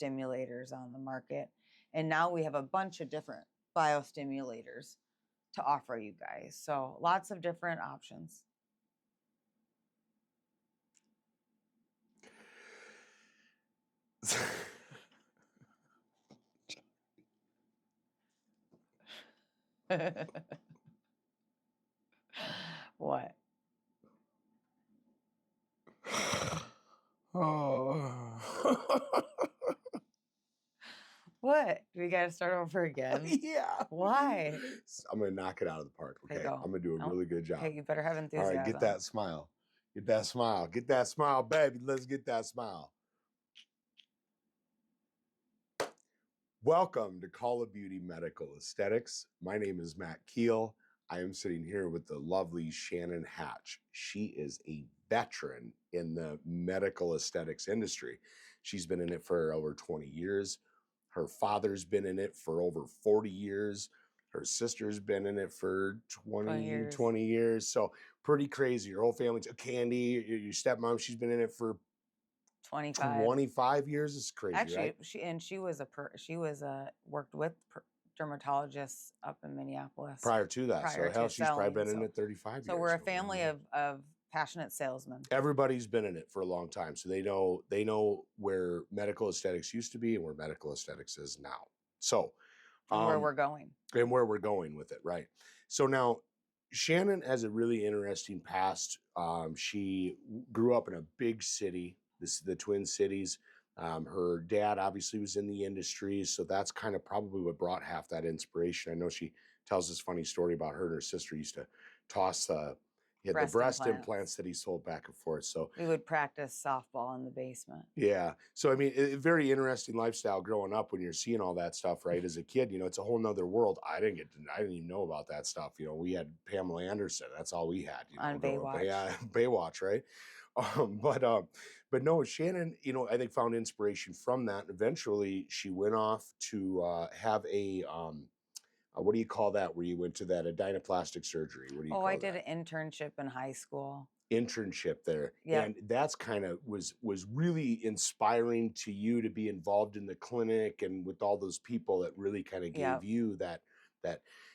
biostimulators on the market. And now we have a bunch of different biostimulators to offer you guys. So lots of different options. What? Oh. What? Do we got to start over again? Yeah. Why? I'm going to knock it out of the park. Okay. Go. I'm going to do a really good job. Okay, you better have enthusiasm. All right, get that smile. Get that smile. Get that smile, baby. Let's get that smile. Welcome to Call of Beauty Medical Aesthetics. My name is Matt Keel. I am sitting here with the lovely Shannon Hatch. She is a veteran in the medical aesthetics industry. She's been in it for over 20 years. Her father's been in it for over 40 years. Her sister's been in it for 20 years. So pretty crazy. Your whole family, Candy, your stepmom, she's been in it for 25 years. Is crazy. Actually, right? she was worked with dermatologists up in Minneapolis prior to that. She's probably been in it 35 years. So we're a family of passionate salesmen. Everybody's been in it for a long time, so they know where medical aesthetics used to be and where medical aesthetics is now. So, where we're going with it, right? So now, Shannon has a really interesting past. She grew up in a big city. This is the Twin Cities. Her dad obviously was in the industry, so that's kind of probably what brought half that inspiration. I know she tells this funny story about her and her sister used to toss the breast implants that he sold back and forth. So we would practice softball in the basement. Yeah. So, I mean, a very interesting lifestyle growing up when you're seeing all that stuff, right? As a kid, it's a whole nother world. I didn't even know about that stuff. We had Pamela Anderson. That's all we had. On Baywatch. Yeah, Baywatch, right? But no, Shannon, I think found inspiration from that. And eventually she went off to have a, what do you call that? Where you went to that, a dinoplastic surgery. What do you call that? I did an internship in high school. Internship there. Yep. And that's kind of was really inspiring to you to be involved in the clinic and with all those people that really kind of gave you that.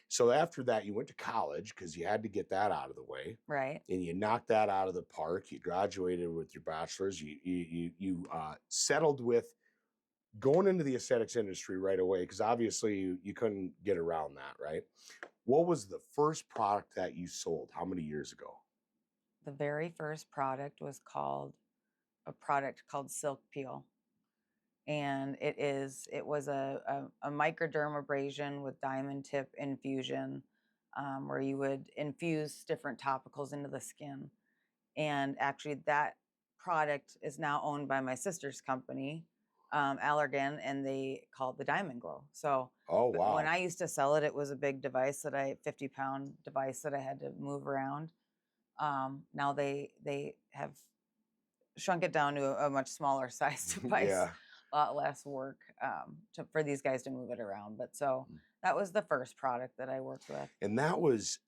So after that, you went to college because you had to get that out of the way. Right. And you knocked that out of the park. You graduated with your bachelor's. You settled with going into the aesthetics industry right away because obviously you couldn't get around that, right? What was the first product that you sold? How many years ago? The very first product was a product called Silk Peel. And it was a microdermabrasion with diamond tip infusion where you would infuse different topicals into the skin. And actually that product is now owned by my sister's company, Allergan, and they call it the Diamond Glow. So when I used to sell it, it was a big device 50-pound device that I had to move around. Now they have shrunk it down to a much smaller size device. Yeah. A lot less work for these guys to move it around. But so that was the first product that I worked with. And that was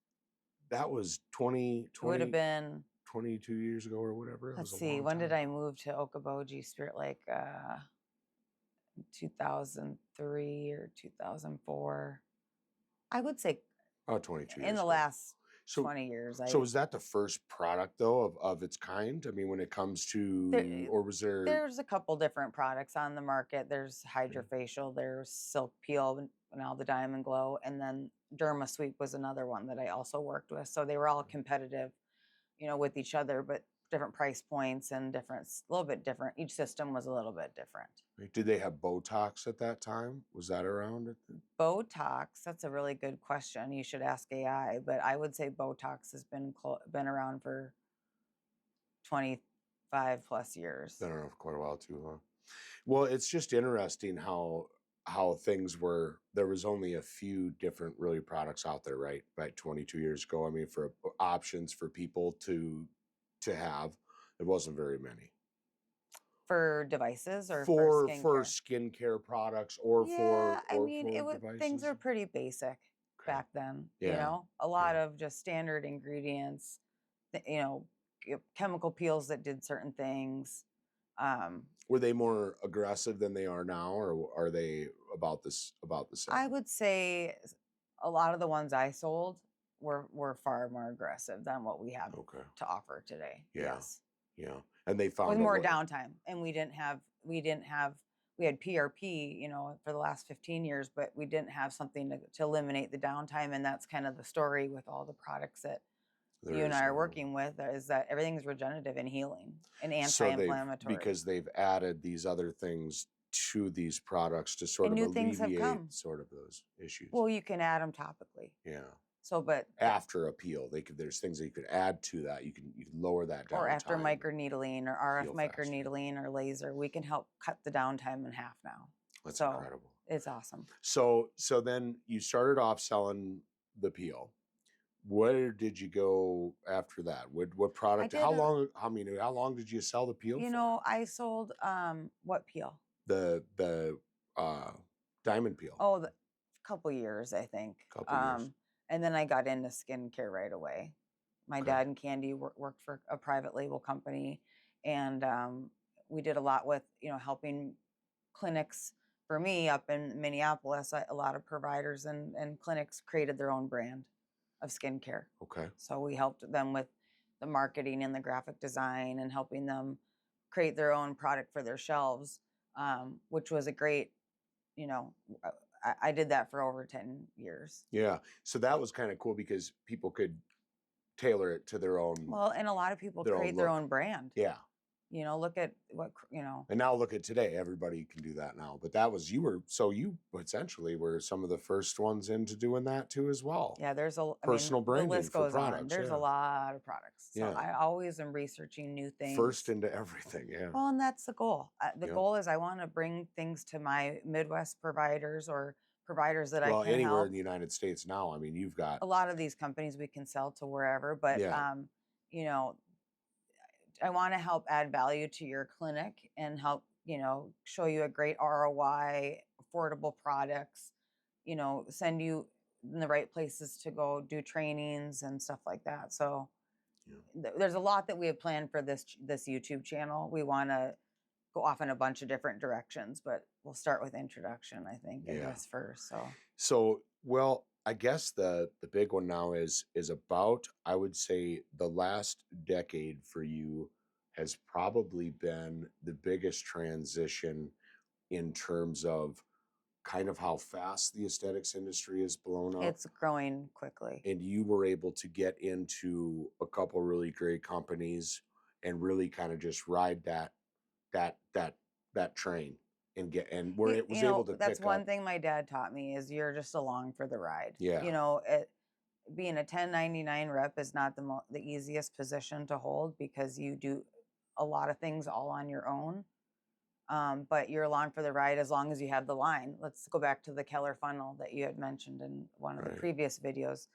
20 would have been 22 years ago or whatever. Let's see, when did I move to Okoboji Spirit Lake? 2003 or 2004. I would say 22 years in the ago. last 20 years. So was that the first product though of its kind? I mean, when it comes to, or was there? There's a couple different products on the market. There's Hydrofacial, there's Silk Peel, now the Diamond Glow, and then Derma Sweep was another one that I also worked with. So they were all competitive, with each other, but different price points and a little bit different. Each system was a little bit different. Did they have Botox at that time? Was that around? Botox, that's a really good question. You should ask AI, but I would say Botox has been around for 25 plus years. Been around for quite a while too, huh? Well, it's just interesting how things were. There was only a few different really products out there, right? 22 years ago. I mean, for options for people to have, there wasn't very many. For devices or for skincare products or devices? Things are pretty basic back then. A lot of just standard ingredients, chemical peels that did certain things. Were they more aggressive than they are now, or are they about the same? I would say a lot of the ones I sold were far more aggressive than what we have to offer today. Yeah. Yes. Yeah. And they found with more downtime, and we had PRP, you know, for the last 15 years, but we didn't have something to eliminate the downtime. And that's kind of the story with all the products that you and I are working with, is that everything is regenerative and healing and anti-inflammatory. Because they've added these other things to these products to sort of alleviate sort of those issues. Well, you can add them topically. Yeah. So, but after a peel, there's things that you could add to that. You can lower that downtime. Or after microneedling or RF microneedling or laser, we can help cut the downtime in half now. That's incredible. It's awesome. So then you started off selling the peel. Where did you go after that? What product? How long did you sell the peel? You know, I sold what peel? The diamond peel. Oh, a couple years, I think. Years. And then I got into skincare right away. My dad and Candy worked for a private label company, and we did a lot with, you know, helping clinics. For me, up in Minneapolis, a lot of providers and clinics created their own brand of skincare. Okay. So we helped them with the marketing and the graphic design and helping them create their own product for their shelves, which was a great, you know, I did that for over 10 years. Yeah. So that was kind of cool because people could tailor it to their own. Well, and a lot of people create their own brand. Yeah. You know, look at what, you know. And now look at today. Everybody can do that now. But that was, you essentially were some of the first ones into doing that too as well. Yeah, there's personal branding. The list goes for products. on. There's a lot of products. So I always am researching new things. First into everything, yeah. Well, and that's the goal. The goal is I want to bring things to my Midwest providers or providers that I can help. Well, anywhere in the United States now. I mean, you've got a lot of these companies we can sell to wherever, but you know, I want to help add value to your clinic and help, you know, show you a great ROI, affordable products, you know, send you in the right places to go do trainings and stuff like that. So there's a lot that we have planned for this YouTube channel. We want to go off in a bunch of different directions, but we'll start with introduction, I think, I guess first. So well, I guess the big one now is about, I would say, the last decade for you has probably been the biggest transition in terms of kind of how fast the aesthetics industry has blown up. It's growing quickly. And you were able to get into a couple really great companies and really kind of just ride that train. And where it was able to pick up. That's one thing my dad taught me, is you're just along for the ride. Yeah. You know, being a 1099 rep is not the easiest position to hold, because you do a lot of things all on your own. But you're along for the ride as long as you have the line. Let's go back to the Keller funnel that you had mentioned in one of the previous videos.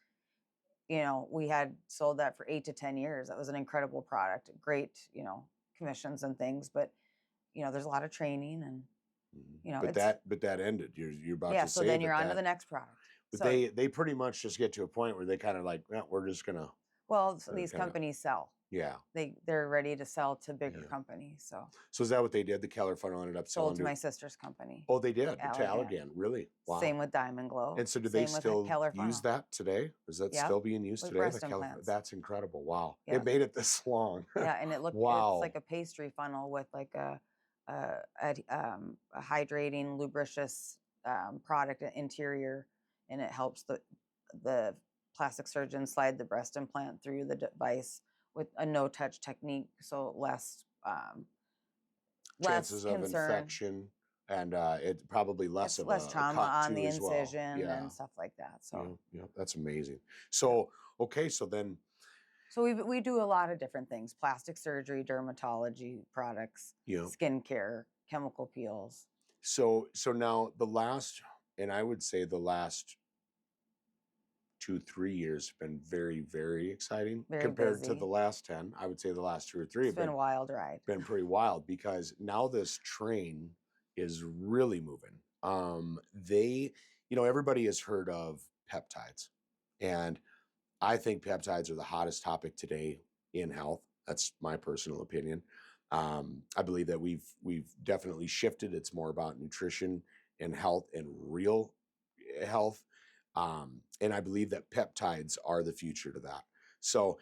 You know, we had sold that for 8 to 10 years. That was an incredible product, great, you know, commissions and things. But, you know, there's a lot of training and, you know, but that ended. You're about to say. Yeah, so then you're on to the next product. But so, they pretty much just get to a point where they kind of like, we're just gonna. Well, so these companies sell. Yeah. They're ready to sell to bigger companies. So is that what they did? The Keller funnel ended up selling sold to my sister's company. Oh, they did. To Allergan, really? Wow. Same with Diamond Glow. And so do they still use that today? Is that still being used today? Breast implants. That's incredible. Wow. Yep. It made it this long. Yeah, and it looked it's like a pastry funnel with like a hydrating, lubricious product interior, and it helps the plastic surgeon slide the breast implant through the device with a no-touch technique, so less chances less of infection, and it's probably less trauma on the incision and stuff like that. So yeah, that's amazing. So okay, so then. So we do a lot of different things: plastic surgery, dermatology products, skincare, chemical peels. So now I would say the last 2-3 years have been very, very exciting compared to the last 10. I would say the last 2 or 3 have been a wild ride. Been pretty wild, because now this train is really moving. Everybody has heard of peptides, and I think peptides are the hottest topic today in health. That's my personal opinion. I believe that we've definitely shifted. It's more about nutrition and health and real health. And I believe that peptides are the future to that. So,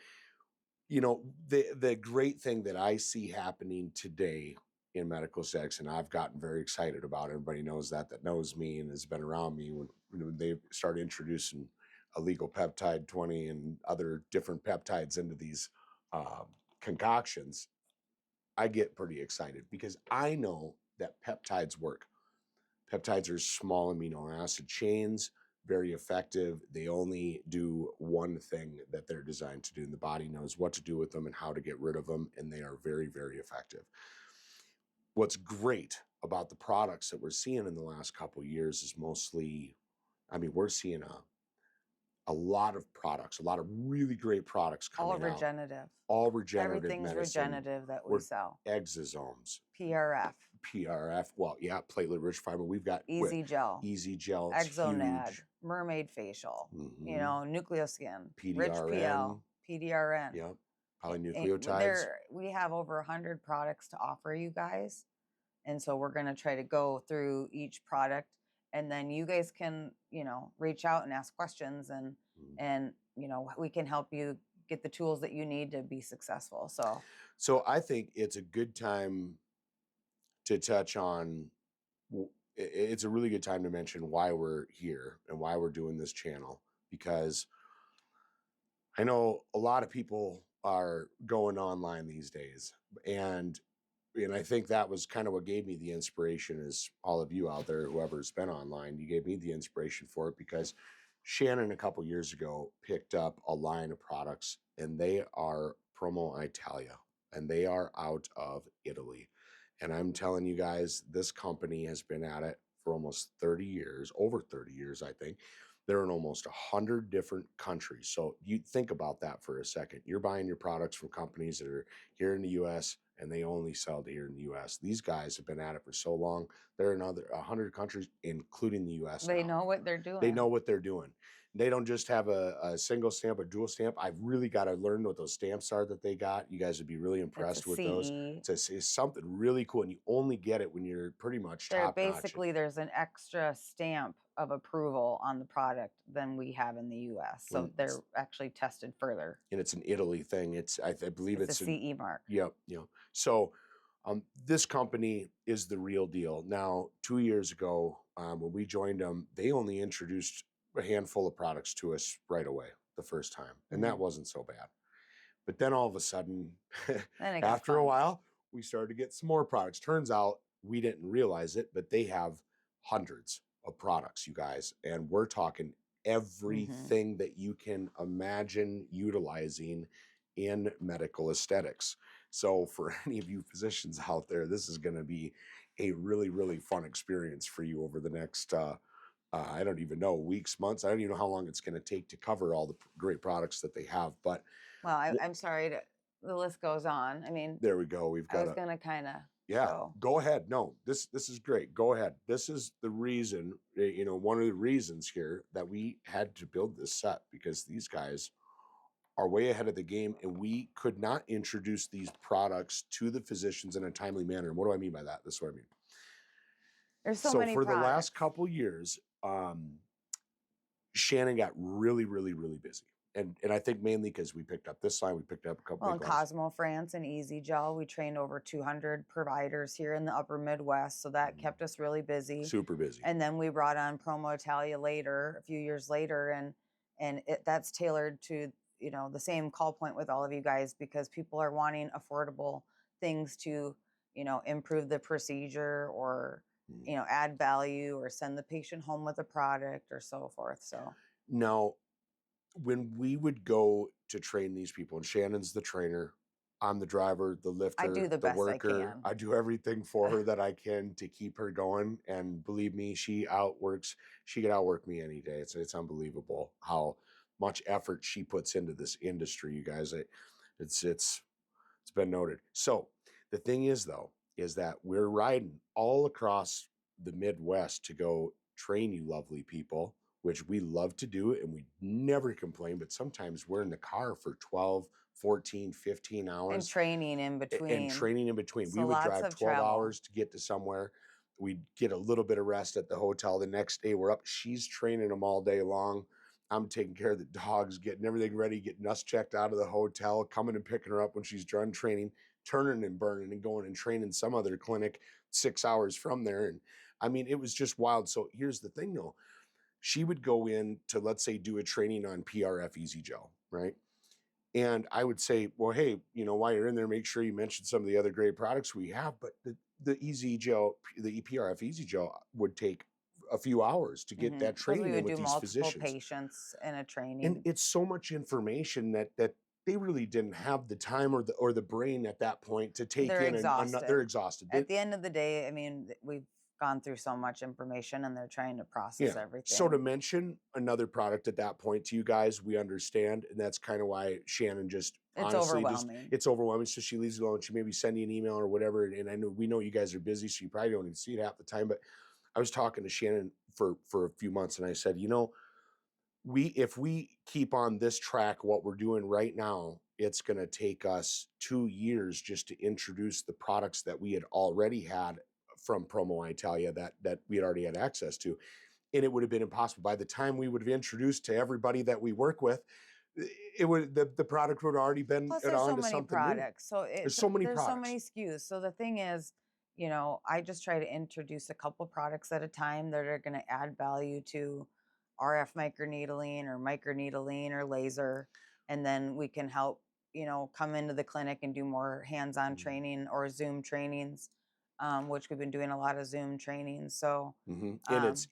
the great thing that I see happening today in medical aesthetics, and I've gotten very excited about. Everybody knows that knows me and has been around me when they started introducing illegal peptide 20 and other different peptides into these concoctions. I get pretty excited because I know that peptides work. Peptides are small amino acid chains, very effective. They only do one thing that they're designed to do, and the body knows what to do with them and how to get rid of them, and they are very, very effective. What's great about the products that we're seeing in the last couple of years is mostly, we're seeing a lot of products, a lot of really great products All coming out. regenerative. All regenerative Everything's medicine. regenerative that we sell. Exosomes. PRF. Well, yeah, platelet-rich fiber. We've got Easy Gel. Easy Gel. Exonad. Mermaid Facial. Nucleoskin. PDRN. Rich PL. PDRN. Yep. Polynucleotides. We have over 100 products to offer you guys. And so we're going to try to go through each product, and then you guys can, reach out and ask questions, and we can help you get the tools that you need to be successful. So I think it's a good time to touch on, it's a really good time to mention why we're here and why we're doing this channel, because I know a lot of people are going online these days, and I think that was kind of what gave me the inspiration, is all of you out there, whoever's been online, you gave me the inspiration for it, because Shannon a couple years ago picked up a line of products, and they are Promo Italia, and they are out of Italy. And I'm telling you guys, this company has been at it for almost 30 years, over 30 years, I think. They're in almost 100 different countries. So you think about that for a second. You're buying your products from companies that are here in the U.S., and they only sell to here in the U.S. These guys have been at it for so long. They're in 100 countries, including the U.S. They know what they're doing. They know what they're doing. They don't just have a single stamp, a dual stamp. I've really got to learn what those stamps are that they got. You guys would be really impressed with those. It's something really cool, and you only get it when you're pretty much top-notch. Basically, there's an extra stamp of approval on the product than we have in the U.S. So they're actually tested further. And it's an Italy thing. I believe it's a CE mark. Yep. So this company is the real deal. Now, 2 years ago, when we joined them, they only introduced a handful of products to us right away the first time, and that wasn't so bad. But then all of a sudden, after a while, we started to get some more products. Turns out we didn't realize it, but they have hundreds of products, you guys, and we're talking everything that you can imagine utilizing in medical aesthetics. So for any of you physicians out there, this is going to be a really, really fun experience for you over the next, I don't even know, weeks, months. I don't even know how long it's going to take to cover all the great products that they have. But well, I'm sorry, the list goes on. There we go. I was going to kind of. Yeah, go ahead. No, this is great. Go ahead. This is the reason, one of the reasons here that we had to build this set, because these guys are way ahead of the game, and we could not introduce these products to the physicians in a timely manner. And what do I mean by that? This is what I mean. There's so many for products. The last couple years, Shannon got really, really, really busy. And I think mainly because we picked up this line, we picked up a couple. Well, in Cosmo France and Easy Gel, we trained over 200 providers here in the upper Midwest, so that kept us really busy. Super busy. And then we brought on Promo Italia later, a few years later, and that's tailored to the same call point with all of you guys, because people are wanting affordable things to improve the procedure, or add value, or send the patient home with a product, or so forth. So now, when we would go to train these people, and Shannon's the trainer, I'm the driver, the lifter, I do the best worker. I can. I do everything for her that I can to keep her going. And believe me, she could outwork me any day. It's unbelievable how much effort she puts into this industry, you guys. It's been noted. So the thing is, though, is that we're riding all across the Midwest to go train you lovely people, which we love to do, and we never complain, but sometimes we're in the car for 12, 14, 15 hours. And training in between. And training in between. So We would lots drive of 12 travel. hours to get to somewhere. We'd get a little bit of rest at the hotel. The next day we're up. She's training them all day long. I'm taking care of the dogs, getting everything ready, getting us checked out of the hotel, coming and picking her up when she's done training, turning and burning and going and training some other clinic 6 hours from there. And I mean, it was just wild. So here's the thing though. She would go in to, let's say, do a training on PRF Easy Gel, right? And I would say, well, hey, you know, while you're in there, make sure you mention some of the other great products we have. But the Easy Gel, the EPRF Easy Gel would take a few hours to get that training we in would with do these multiple physicians. patients in a training. And it's so much information that they really didn't have the time or the brain at that point to take They're in. exhausted. They're exhausted. At the end of the day, I mean, we've gone through so much information and they're trying to process everything. So to mention another product at that point to you guys, we understand. And that's kind of why Shannon just honestly overwhelming. It's overwhelming. So she leaves it alone. She maybe send you an email or whatever. And I know we know you guys are busy, so you probably don't even see it half the time. But I was talking to Shannon for a few months and I said, you know, if we keep on this track, what we're doing right now, it's going to take us 2 years just to introduce the products that we had already had from Promo Italia that we had already had access to. And it would have been impossible. By the time we would have introduced to everybody that we work with, it would the product would have already been Plus, there's so onto many something products. new. So There's so many there's products. so many SKUs. So the thing is, you know, I just try to introduce a couple products at a time that are going to add value to RF microneedling or laser, and then we can help, you know, come into the clinic and do more hands-on training or Zoom trainings, which we've been doing a lot of Zoom trainings. So and it's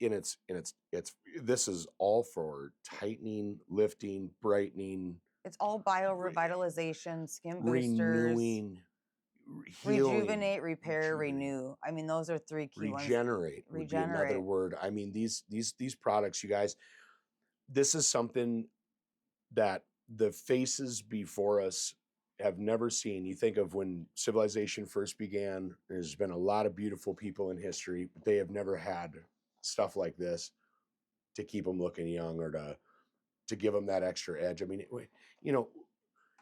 this is all for tightening, lifting, brightening. It's all bio revitalization, skin boosters, renewing, healing, rejuvenate, repair, renew. I mean, those are three key ones. Regenerate would be another word. I mean, these products, you guys, this is something that the faces before us have never seen. You think of when civilization first began, there's been a lot of beautiful people in history, but they have never had stuff like this to keep them looking young or to give them that extra edge. I mean, you know,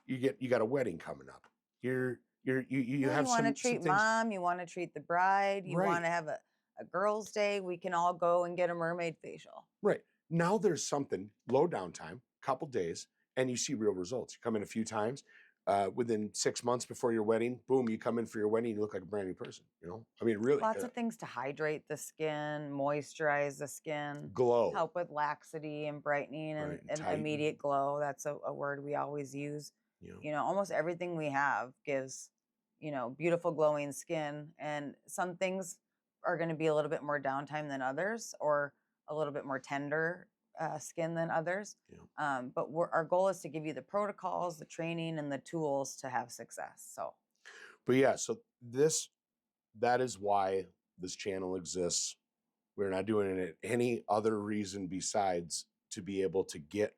you got a wedding coming up. You want to treat mom, you want to treat the bride, you want to have a girls' day. We can all go and get a mermaid facial. Right. Now there's something low downtime, couple days, and you see real results. You come in a few times, within 6 months before your wedding, boom, you come in for your wedding, you look like a brand new person, you know? I mean, really. Lots of things to hydrate the skin, moisturize the skin, glow, help with laxity and brightening and immediate glow. That's a word we always use. You know, almost everything we have gives, you know, beautiful glowing skin, and some things are going to be a little bit more downtime than others, or a little bit more tender skin than others. But our goal is to give you the protocols, the training, and the tools to have success. So, but yeah, so that is why this channel exists. We're not doing it any other reason besides to be able to get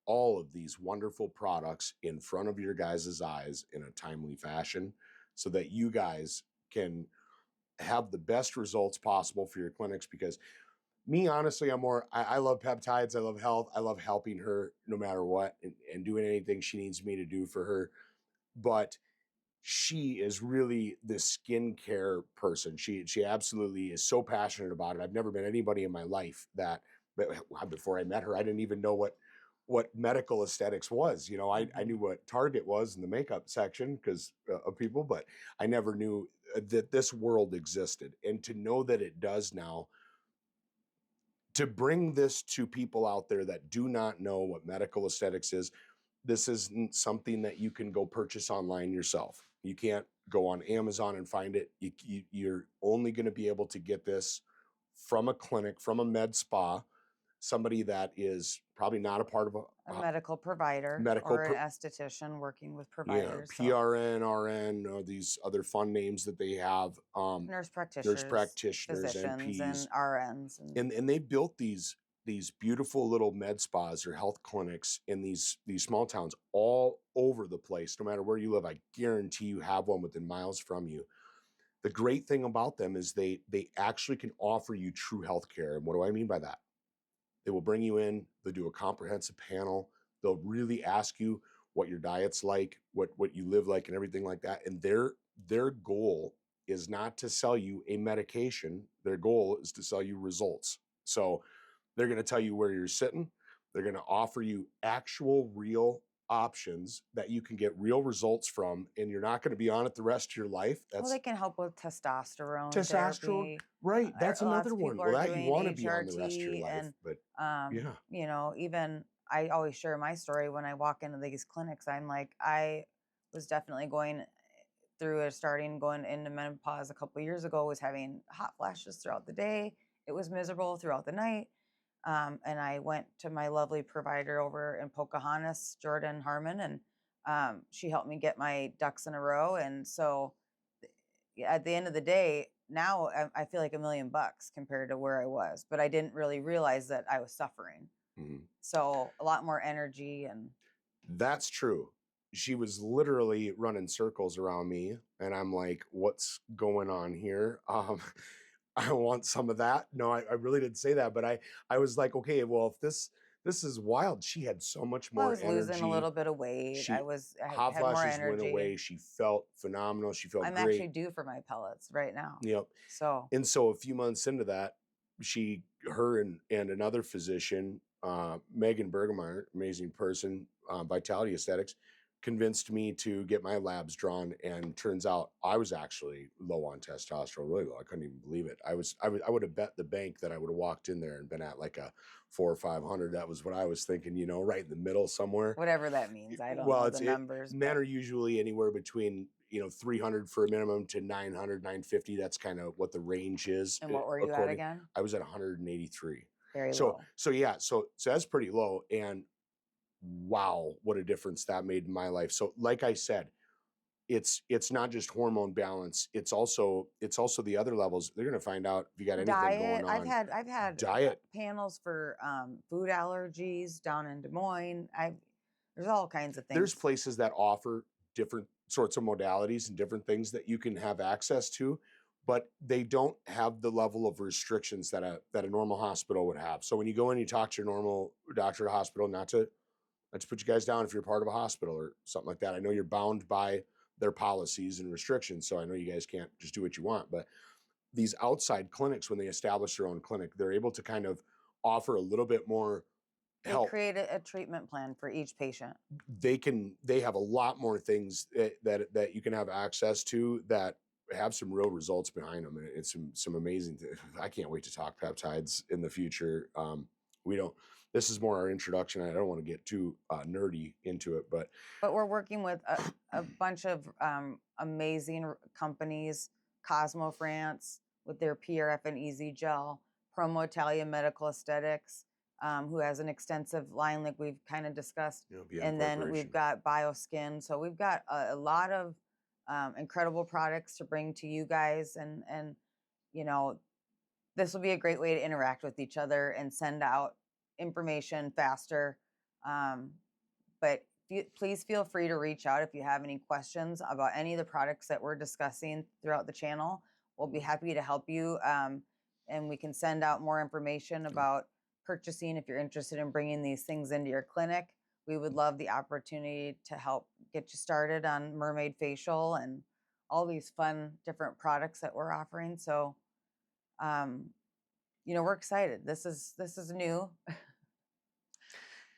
all of these wonderful products in front of your guys' eyes in a timely fashion so that you guys can have the best results possible for your clinics. Because me, honestly, I love peptides. I love health. I love helping her no matter what and doing anything she needs me to do for her. But she is really the skincare person. She absolutely is so passionate about it. I've never met anybody in my life that, before I met her, I didn't even know what medical aesthetics was. You know, I knew what Target was in the makeup section because of people, but I never knew that this world existed. And to know that it does now, to bring this to people out there that do not know what medical aesthetics is, this isn't something that you can go purchase online yourself. You can't go on Amazon and find it. You're only going to be able to get this from a clinic, from a med spa, somebody that is probably not a part of a medical provider or an esthetician working with providers. Yeah, PRN, RN, or these other fun names that they have. Nurse practitioners, physicians, NPs, and RNs. And they built these beautiful little med spas or health clinics in these small towns all over the place. No matter where you live, I guarantee you have one within miles from you. The great thing about them is they actually can offer you true health care. And what do I mean by that? They will bring you in, they'll do a comprehensive panel, they'll really ask you what your diet's like, what you live like, and everything like that. And their goal is not to sell you a medication. Their goal is to sell you results. So they're going to tell you where you're sitting. They're going to offer you actual real options that you can get real results from, and you're not going to be on it the rest of your life. Well, they can help with testosterone testosterone, therapy. right? That's Lots another of one. people Well, are that you doing want to be on the rest of your HRT, life, and but yeah, you know, even I always share my story when I walk into these clinics. I'm like, I was definitely going going into menopause a couple years ago, was having hot flashes throughout the day. It was miserable throughout the night. And I went to my lovely provider over in Pocahontas, Jordan Harmon, and she helped me get my ducks in a row. And so at the end of the day, now I feel like $1,000,000 compared to where I was, but I didn't really realize that I was suffering. mhm. So a lot more energy, and That's true. She was literally running circles around me, and I'm like, "What's going on here?" I want some of that. No, I really didn't say that, but I was like, okay, well, if this is wild. She had so much well, I more was losing a energy. little bit of weight. She I hot had more flashes went energy. away. She felt phenomenal. She felt I'm actually great. due for my pellets right now. Yep. So And so a few months into that, her and another physician, Megan Bergemeyer, amazing person, Vitality Aesthetics, convinced me to get my labs drawn. And turns out I was actually low on testosterone, really low. I couldn't even believe it. I would have bet the bank that I would have walked in there and been at like a 400 or 500. That was what I was thinking, right in the middle somewhere. whatever that means, I don't Well, know the numbers, men but are usually anywhere between 300 for a minimum to 900, 950. That's kind of what the range is. and what were you at again? I was at 183. Very So low. yeah, so that's pretty low. And wow, what a difference that made in my life. So like I said, it's not just hormone balance. It's also the other levels. They're going to find out if you got anything Diet. going on. I've had Diet. panels for food allergies down in Des Moines. There's all kinds of things. There's places that offer different sorts of modalities and different things that you can have access to, but they don't have the level of restrictions that a normal hospital would have. So when you go in, you talk to your normal doctor at a hospital, not to put you guys down if you're part of a hospital or something like that. I know you're bound by their policies and restrictions, so I know you guys can't just do what you want. But these outside clinics, when they establish their own clinic, they're able to kind of offer a little bit more They help. create a treatment plan for each patient. They have a lot more things that you can have access to that have some real results behind them, and it's some amazing things. I can't wait to talk peptides in the future. This is more our introduction. I don't want to get too nerdy into it, but we're working with a bunch of amazing companies. Cosmo France with their PRF and Easy Gel, Promo Italia Medical Aesthetics, who has an extensive line like we've kind of discussed. And then we've got BioSkin. So we've got a lot of incredible products to bring to you guys. And this will be a great way to interact with each other and send out information faster. But please feel free to reach out if you have any questions about any of the products that we're discussing throughout the channel. We'll be happy to help you. And we can send out more information about purchasing if you're interested in bringing these things into your clinic. We would love the opportunity to help get you started on mermaid facial and all these fun different products that we're offering. So, we're excited. This is new.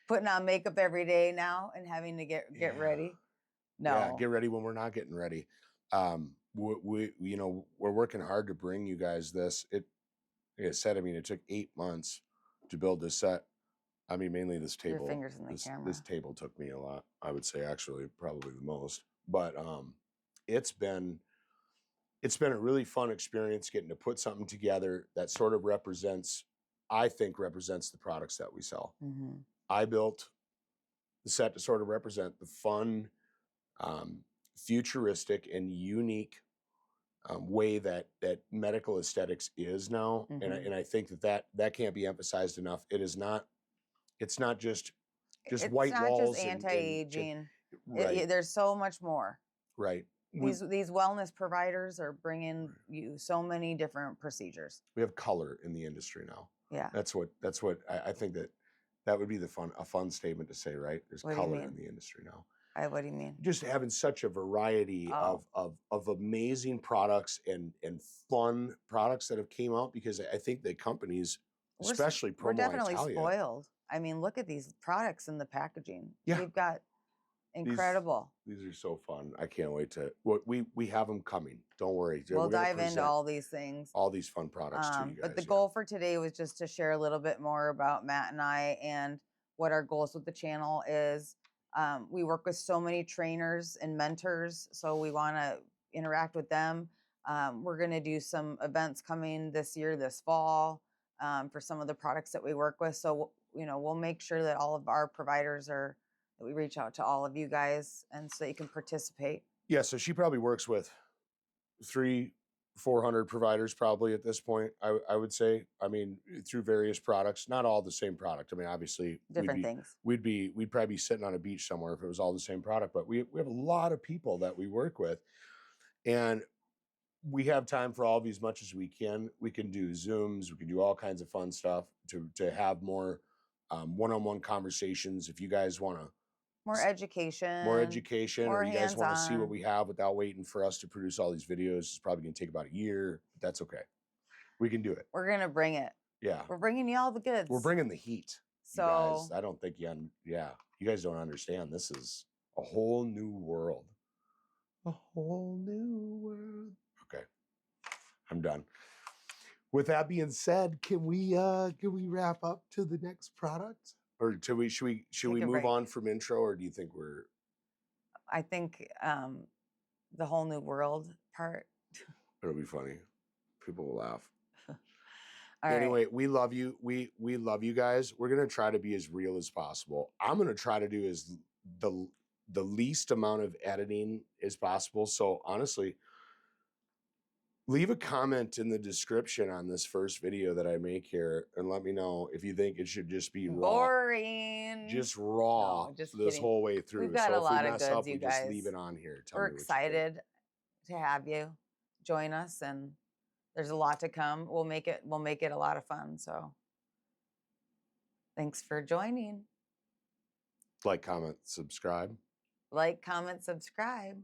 Putting on makeup every day now and having to get ready. No. Yeah, get ready when we're not getting ready. We're working hard to bring you guys this. Like I said, it took 8 months to build this set. Mainly this table. Your fingers in the camera. This table took me a lot. I would say actually probably the most. But it's been a really fun experience getting to put something together that sort of represents the products that we sell. Mm-hmm. I built the set to sort of represent the fun, futuristic, and unique way that medical aesthetics is now. Mm-hmm. And I think that can't be emphasized enough. It's not just white walls. It's not just anti-aging. Right. There's so much more. Right. These wellness providers are bringing you so many different procedures. We have color in the industry now. Yeah. That's what I think that would be a fun statement to say, right? There's color in the industry now. What do you mean? Just having such a variety Oh. of amazing products and fun products that have came out, because I think the companies, especially We're Promo definitely Italia, spoiled. I mean, look at these products in the packaging. Yeah. We've got incredible. These are so fun. I can't wait to we have them coming. Don't worry. We'll We're gonna dive into present all these things. all these fun products to you guys. But the goal for today was just to share a little bit more about Matt and I and what our goals with the channel is. We work with so many trainers and mentors, so we want to interact with them. We're going to do some events coming this year, this fall, for some of the products that we work with. So, you know, we'll make sure that all of our providers that we reach out to all of you guys, and so you can participate. Yeah, so she probably works with 300-400 providers probably at this point, I would say. I mean, through various products, not all the same product. I mean, obviously Different things. we'd probably be sitting on a beach somewhere if it was all the same product, but we have a lot of people that we work with, and we have time for all of you as much as we can. We can do Zooms, we can do all kinds of fun stuff to have more one-on-one conversations. If you guys want to More education, or you guys want to see what hands-on. we have without waiting for us to produce all these videos, it's probably going to take about a year, but that's okay. We can do it. We're going to bring it. Yeah. We're bringing you all the goods. We're bringing the heat. So, you guys, I don't think you guys don't understand. This is a whole new world. A whole new world. Okay. I'm done. With that being said, can we wrap up to the next product? Or should we move on from intro, or do you think we're... I think the whole new world part. It'll be funny. People will laugh. Anyway, we love you. We love you guys. We're gonna try to be as real as possible. I'm gonna try to do as the least amount of editing as possible. So honestly, leave a comment in the description on this first video that I make here and let me know if you think it should just be raw. Boring. Just raw. No, just this kidding. whole way through. We've got so a lot if we of mess goods, up, you we guys. just leave it on here. We're excited to have you join us, and there's a lot to come. We'll make it a lot of fun. So thanks for joining. Like, comment, subscribe. Like, comment, subscribe.